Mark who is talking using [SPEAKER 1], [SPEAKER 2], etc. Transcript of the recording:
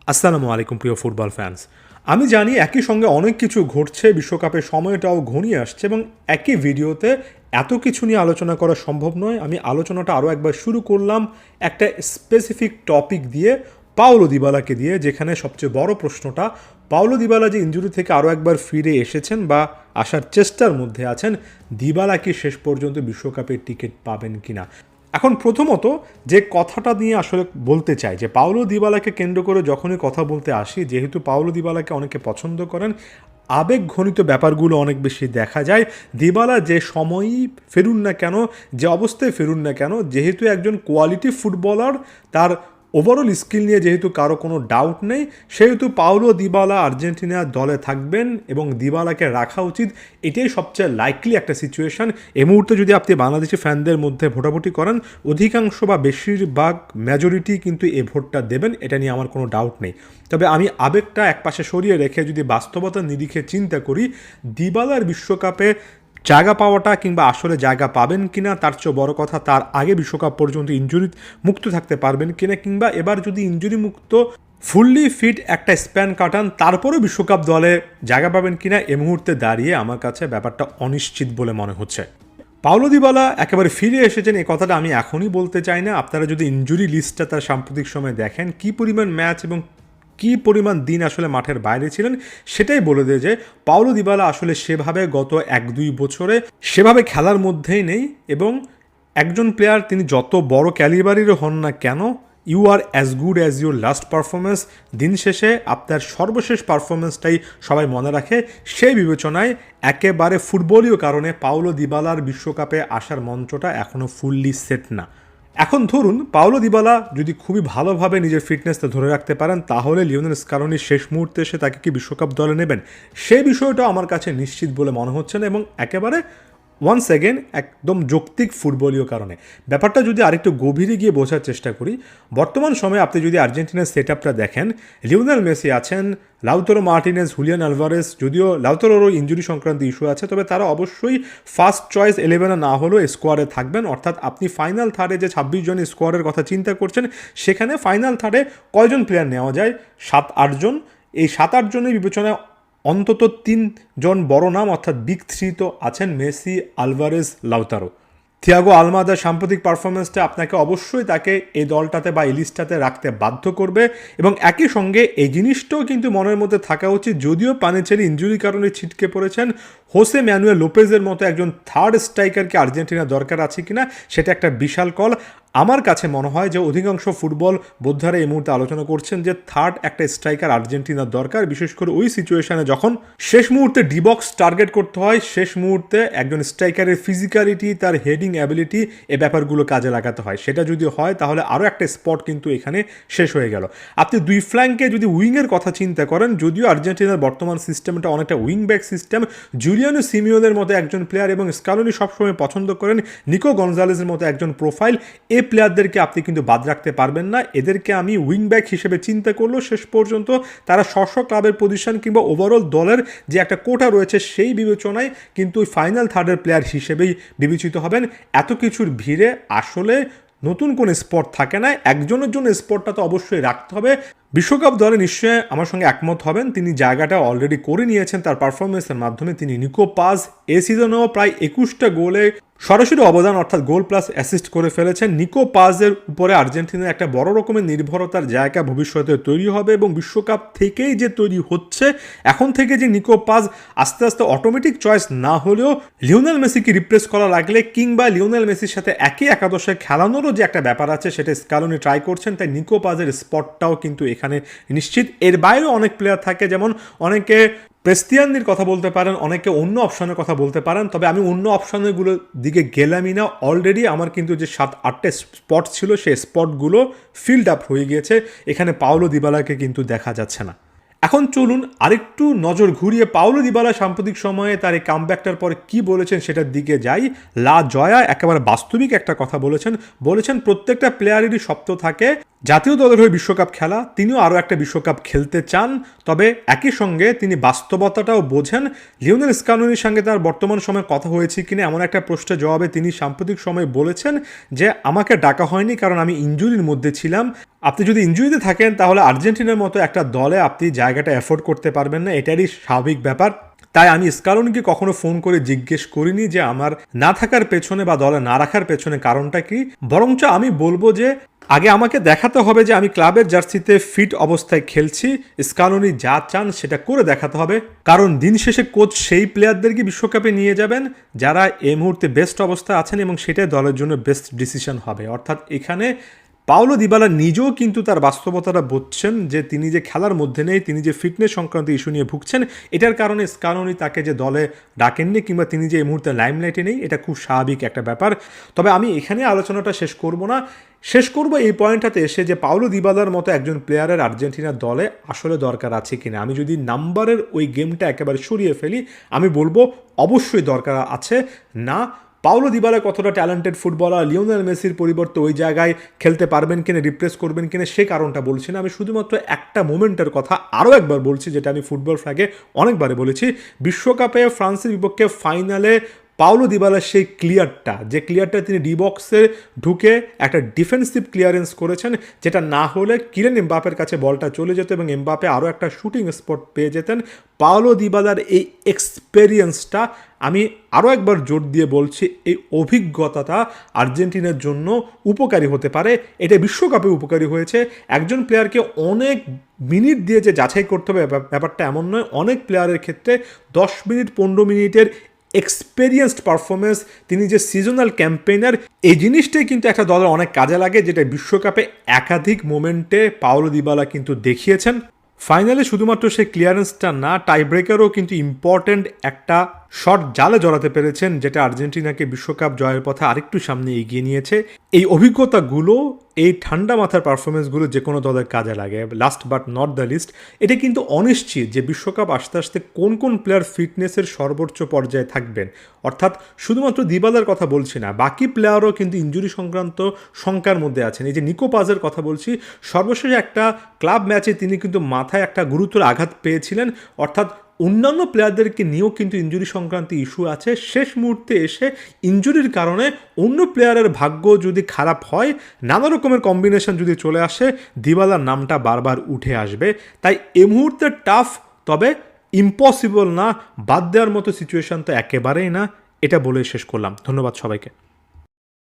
[SPEAKER 1] আসসালামু আলাইকুম প্রিয় ফুটবল ফ্যান্স। আমি জানি একই সঙ্গে অনেক কিছু ঘটছে, বিশ্বকাপের সময়টাও ঘনিয়ে আসছে এবং একই ভিডিওতে এত কিছু নিয়ে আলোচনা করা সম্ভব নয়। আমি আলোচনাটা আরও একবার শুরু করলাম একটা স্পেসিফিক টপিক দিয়ে, পাওলো দিবালাকে দিয়ে, যেখানে সবচেয়ে বড় প্রশ্নটা পাওলো দিবালা যে ইনজুরি থেকে আরও একবার ফিরে এসেছেন বা আসার চেষ্টার মধ্যে আছেন, দিবালা কি শেষ পর্যন্ত বিশ্বকাপের টিকিট পাবেন কিনা। এখন প্রথমত যে কথাটা নিয়ে আসলে বলতে চাই যে পাওলো দিবালাকে কেন্দ্র করে যখনই কথা বলতে আসি, যেহেতু পাওলো দিবালাকে অনেকে পছন্দ করেন, আবেগঘনিত ব্যাপারগুলো অনেক বেশি দেখা যায়। দিবালা যে সময়ই ফেরুন না কেন, যে অবস্থায় ফেরুন না কেন, যেহেতু একজন কোয়ালিটি ফুটবলার, তার ওভারঅল স্কিল নিয়ে যেহেতু কারো কোনো ডাউট নেই, সেহেতু পাওলো দিবালা আর্জেন্টিনার দলে থাকবেন এবং দিবালাকে রাখা উচিত। এটাই সবচেয়ে লাইকলি একটা সিচুয়েশান। এই মুহূর্তে যদি আপনি বাংলাদেশি ফ্যানদের মধ্যে ভোটাভুটি করেন, অধিকাংশ বা বেশিরভাগ মেজরিটি কিন্তু এই ভোটটা দেবেন, এটা নিয়ে আমার কোনো ডাউট নেই। তবে আমি আবেগটা একপাশে সরিয়ে রেখে যদি বাস্তবতার নিরিখে চিন্তা করি, দিবালার বিশ্বকাপে জায়গা পাওয়াটা কিংবা আসলে জায়গা পাবেন কিনা তার চেয়ে বড় কথা তার আগে বিশ্বকাপ পর্যন্ত ইনজুরি মুক্ত থাকতে পারবেন কিনা, কিংবা এবার যদি ইনজুরি মুক্ত ফুললি ফিট একটা স্প্যান কাটান তারপরেও বিশ্বকাপ দলে জায়গা পাবেন কিনা, এ মুহূর্তে দাঁড়িয়ে আমার কাছে ব্যাপারটা অনিশ্চিত বলে মনে হচ্ছে। পাওলো দিবালা একেবারে ফিরে এসেছেন এই কথাটা আমি এখনই বলতে চাই না। আপনারা যদি ইনজুরি লিস্টটা তার সাম্প্রতিক সময় দেখেন, কী পরিমাণ ম্যাচ এবং কী পরিমাণ দিন আসলে মাঠের বাইরে ছিলেন, সেটাই বলে দেয় যে পাওলো দিবালা আসলে সেভাবে গত 1-2 বছরে সেভাবে খেলার মধ্যেই নেই। এবং একজন প্লেয়ার তিনি যত বড় ক্যালিবারেরও হন না কেন, you are as good as your last performance. দিন শেষে আপনার সর্বশেষ পারফরমেন্সটাই সবাই মনে রাখে। সেই বিবেচনায় একেবারে ফুটবলীয় কারণে পাওলো দিবালার বিশ্বকাপে আসার মঞ্চটা এখনও ফুললি সেট না। এখন ধরুন পাওলো দিবালা যদি খুবই ভালোভাবে নিজের ফিটনেসটা ধরে রাখতে পারেন, তাহলে লিওনেল স্কালোনি শেষ মুহূর্তে এসে তাকে কি বিশ্বকাপ দলে নেবেন, সেই বিষয়টাও আমার কাছে নিশ্চিত বলে মনে হচ্ছে না। এবং একেবারে ওয়ান্স অ্যাগেন একদম যৌক্তিক ফুটবলীয় কারণে ব্যাপারটা যদি আরেকটু গভীরে গিয়ে বোঝার চেষ্টা করি, বর্তমান সময়ে আপনি যদি আর্জেন্টিনার সেট আপটা দেখেন, লিওনেল মেসি আছেন, লাউতারো মার্টিনেজ, হুলিয়ান আলভারেস, যদিও লাউতারোরও ইনজুরি সংক্রান্ত ইস্যু আছে, তবে তারা অবশ্যই ফার্স্ট চয়েস 11-এ না হলেও স্কোয়াডে থাকবেন। অর্থাৎ আপনি ফাইনাল থার্ডে যে 26 জন স্কোয়াডের কথা চিন্তা করছেন, সেখানে ফাইনাল থার্ডে কয়জন প্লেয়ার নেওয়া যায়? 7-8 জন। এই 7-8 জনের বিবেচনায় অন্তত 3 জন বড় নাম অর্থাৎ বিগ থ্রি তো আছেন, মেসি, আলভারেজ, লাউতারো। থিয়াগো আলমাদার সাম্প্রতিক পারফরমেন্সটা আপনাকে অবশ্যই তাকে এই দলটাতে বা এই লিস্টটাতে রাখতে বাধ্য করবে। এবং একই সঙ্গে এই জিনিসটাও কিন্তু মনের মধ্যে থাকা উচিত, যদিও পানিচেরি ইনজুরির কারণে ছিটকে পড়েছেন, হোসে ম্যানুয়েল লোপেজের মতো একজন থার্ড স্ট্রাইকারকে আর্জেন্টিনার দরকার আছে কিনা সেটা একটা বিশাল কল। আমার কাছে মনে হয় যে অধিকাংশ ফুটবল বোদ্ধারা এই মুহূর্তে আলোচনা করছেন যে থার্ড একটা স্ট্রাইকার আর্জেন্টিনার দরকার, বিশেষ করে ওই সিচুয়েশনে যখন শেষ মুহূর্তে ডিবক্স টার্গেট করতে হয়, শেষ মুহূর্তে একজন স্ট্রাইকারের ফিজিক্যালিটি, তার হেডিং অ্যাবিলিটি, এই ব্যাপারগুলো কাজে লাগাতে হয়। সেটা যদি হয় তাহলে আরও একটা স্পট কিন্তু এখানে শেষ হয়ে গেল। আপনি দুই ফ্ল্যাঙ্কে যদি উইংয়ের কথা চিন্তা করেন, যদিও আর্জেন্টিনার বর্তমান সিস্টেমটা অনেকটা উইং ব্যাক সিস্টেম, জুলিয়ানো সিমিওনের মতো একজন প্লেয়ার এবং স্কালোনি সবসময় পছন্দ করেন নিকো গনজালেজের মতো একজন প্রোফাইল, এই প্লেয়ারদেরকে আপনি কিন্তু বাদ রাখতে পারবেন না। এদেরকে আমি উইং ব্যাক হিসেবে চিন্তা করলেও শেষ পর্যন্ত তারা স্ব ক্লাবের পজিশন কিংবা ওভারঅল দলের যে একটা কোটা রয়েছে সেই বিবেচনায় কিন্তু ফাইনাল থার্ডের প্লেয়ার হিসেবেই বিবেচিত হবেন। এত কিছুর ভিড়ে আসলে নতুন কোনো স্পট থাকে না, একজনের জন্য স্পটটা তো অবশ্যই রাখতে হবে। বিশ্বকাপ দলে নিশ্চয়ই আমার সঙ্গে একমত হবেন, তিনি জায়গাটা অলরেডি করে নিয়েছেন তার পারফরমেন্সের মাধ্যমে। তিনি নিকো পাজ এ সিজনেও প্রায় 21টা গোলে সরাসরি অবদান অর্থাৎ গোল প্লাস অ্যাসিস্ট করে ফেলেছেন। নিকো পাজের উপরে আর্জেন্টিনার একটা বড় রকমের নির্ভরতার জায়গা ভবিষ্যতে তৈরি হবে এবং বিশ্বকাপ থেকেই যে তৈরি হচ্ছে, এখন থেকে যে নিকো পাজ আস্তে আস্তে অটোমেটিক চয়েস না হলেও লিওনেল মেসিকে রিপ্লেস করা লাগলে কিংবা লিওনেল মেসির সাথে একই একাদশে খেলানোরও যে একটা ব্যাপার আছে সেটা স্কালোনি ট্রাই করছেন, তাই নিকো পাজের স্পটটাও কিন্তু এখানে নিশ্চিত। এর বাইরেও অনেক প্লেয়ার থাকে, যেমন অনেকে প্রেস্তিয়ানদের কথা বলতে পারেন, অনেকে অন্য অপশনের কথা বলতে পারেন, তবে আমি অন্য অপশনগুলোর দিকে গেলামই না। অলরেডি আমার কিন্তু যে 7-8টে স্পট ছিল সেই স্পটগুলো ফিল্ড আপ হয়ে গিয়েছে, এখানে পাওলো দিবালাকে কিন্তু দেখা যাচ্ছে না। এখন চলুন আরেকটু নজর ঘুরিয়ে পাওলো দিবালা সাম্প্রতিক সময়ে তার এই কামব্যাকটার পরে কি বলেছেন সেটার দিকে যাই। লা জয়া একেবারে বাস্তবিক একটা কথা বলেছেন প্রত্যেকটা প্লেয়ারেরই স্বপ্ন থাকে জাতীয় দলের হয়ে বিশ্বকাপ খেলা, তিনিও আরও একটা বিশ্বকাপ খেলতে চান, তবে একই সঙ্গে তিনি বাস্তবতাটাও বোঝেন। লিওনেল স্কালোনির সঙ্গে তার বর্তমান সময়ে কথা হয়েছে কিনা এমন একটা প্রশ্নের জবাবে তিনি সাম্প্রতিক সময়ে বলেছেন যে আমাকে ডাকা হয়নি কারণ আমি ইনজুরির মধ্যে ছিলাম। আপনি যদি ইনজুরিতে থাকেন তাহলে আর্জেন্টিনার মতো একটা দলে আপনি জায়গাটা অ্যাফোর্ড করতে পারবেন না, এটারই স্বাভাবিক ব্যাপার। তাই আমি স্কালোনিকে কখনো ফোন করে জিজ্ঞেস করিনি যে আমার না থাকার পেছনে বা দলে না রাখার পেছনে কারণটা কি, বরঞ্চ আমি বলবো যে আগে আমাকে দেখাতে হবে যে আমি ক্লাবের জার্সিতে ফিট অবস্থায় খেলছি। স্কালোনি যা চান সেটা করে দেখাতে হবে, কারণ দিন শেষে কোচ সেই প্লেয়ারদেরকে বিশ্বকাপে নিয়ে যাবেন যারা এই মুহূর্তে বেস্ট অবস্থায় আছেন এবং সেটাই দলের জন্য বেস্ট ডিসিশন হবে। অর্থাৎ এখানে পাওলো দিবালা নিজেও কিন্তু তার বাস্তবতাটা বুঝছেন যে তিনি যে খেলার মধ্যে নেই, তিনি যে ফিটনেস সংক্রান্ত ইস্যু নিয়ে ভুগছেন, এটার কারণে স্কালোনি তাকে যে দলে ডাকেননি কিংবা তিনি যে এই মুহূর্তে লাইমলাইটে নেই, এটা খুব স্বাভাবিক একটা ব্যাপার। তবে আমি এখানে আলোচনাটা শেষ করব না, শেষ করব এই পয়েন্টটাতে এসে যে পাওলো দিবালার মতো একজন প্লেয়ারের আর্জেন্টিনার দলে আসলে দরকার আছে কিনা। আমি যদি নাম্বারের ওই গেমটা একেবারে সরিয়ে ফেলি, আমি বলবো অবশ্যই দরকার আছে না। পাওলো দিবালা কতটা ট্যালেন্টেড ফুটবলার, লিওনেল মেসির পরিবর্তে ওই জায়গায় খেলতে পারবেন কিনা, রিপ্লেস করবেন কিনা সে কারণটা বলছি না। আমি শুধুমাত্র একটা মোমেন্টের কথা আরও একবার বলছি, যেটা আমি ফুটবল ফ্ল্যাগে অনেকবারে বলেছি। বিশ্বকাপে ফ্রান্সের বিপক্ষে ফাইনালে পাওলো দিবালার সেই ক্লিয়ারটা, যে ক্লিয়ারটা তিনি ডি বক্সে ঢুকে একটা ডিফেন্সিভ ক্লিয়ারেন্স করেছেন, যেটা না হলে কিলিয়ান এমবাপের কাছে বলটা চলে যেত এবং এমবাপে আরও একটা শুটিং স্পট পেয়ে যেতেন। পাওলো দিবালার এই এক্সপেরিয়েন্সটা, আমি আরও একবার জোর দিয়ে বলছি, এই অভিজ্ঞতাটা আর্জেন্টিনার জন্য উপকারী হতে পারে। এটা বিশ্বকাপে উপকারী হয়েছে। একজন প্লেয়ারকে অনেক মিনিট দিয়ে যে যাচাই করতে হবে ব্যাপারটা এমন নয়। অনেক প্লেয়ারের ক্ষেত্রে 10 মিনিট 15 মিনিটের এক্সপেরিয়েন্সড পারফরমেন্স, তিনি যে সিজনাল ক্যাম্পেইনার, এই জিনিসটাই কিন্তু একটা দলের অনেক কাজে লাগে, যেটা বিশ্বকাপে একাধিক মোমেন্টে পাওলো দিবালা কিন্তু দেখিয়েছেন। ফাইনালে শুধুমাত্র সেই ক্লিয়ারেন্সটা না, টাই ব্রেকারও কিন্তু ইম্পর্ট্যান্ট একটা শট জালে জড়াতে পেরেছেন, যেটা আর্জেন্টিনাকে বিশ্বকাপ জয়ের পথে আরেকটু সামনে এগিয়ে নিয়েছে। এই অভিজ্ঞতাগুলো, এই ঠান্ডা মাথার পারফরমেন্সগুলো যে কোনো দলের কাজে লাগে। Last but not the least, এটা কিন্তু অনিশ্চিত যে বিশ্বকাপ আসতে আসতে কোন কোন প্লেয়ার ফিটনেসের সর্বোচ্চ পর্যায়ে থাকবেন। অর্থাৎ শুধুমাত্র দিবালার কথা বলছি না, বাকি প্লেয়ারও কিন্তু ইনজুরি সংক্রান্ত শঙ্কার মধ্যে আছেন। এই যে নিকো পাজের কথা বলছি, সর্বশেষ একটা ক্লাব ম্যাচে তিনি কিন্তু মাথায় একটা গুরুতর আঘাত পেয়েছিলেন। অর্থাৎ অন্যান্য প্লেয়ারদেরকে নিয়েও কিন্তু ইনজুরি সংক্রান্ত ইস্যু আছে। শেষ মুহূর্তে এসে ইনজুরির কারণে অন্য প্লেয়ারের ভাগ্য যদি খারাপ হয়, নানা রকমের কম্বিনেশন যদি চলে আসে, দিবালার নামটা বারবার উঠে আসবে। তাই এই মুহূর্তে টাফ, তবে ইম্পসিবল না, বাদ দেওয়ার মতো সিচুয়েশান তো একেবারেই না। এটা বলে শেষ করলাম। ধন্যবাদ সবাইকে।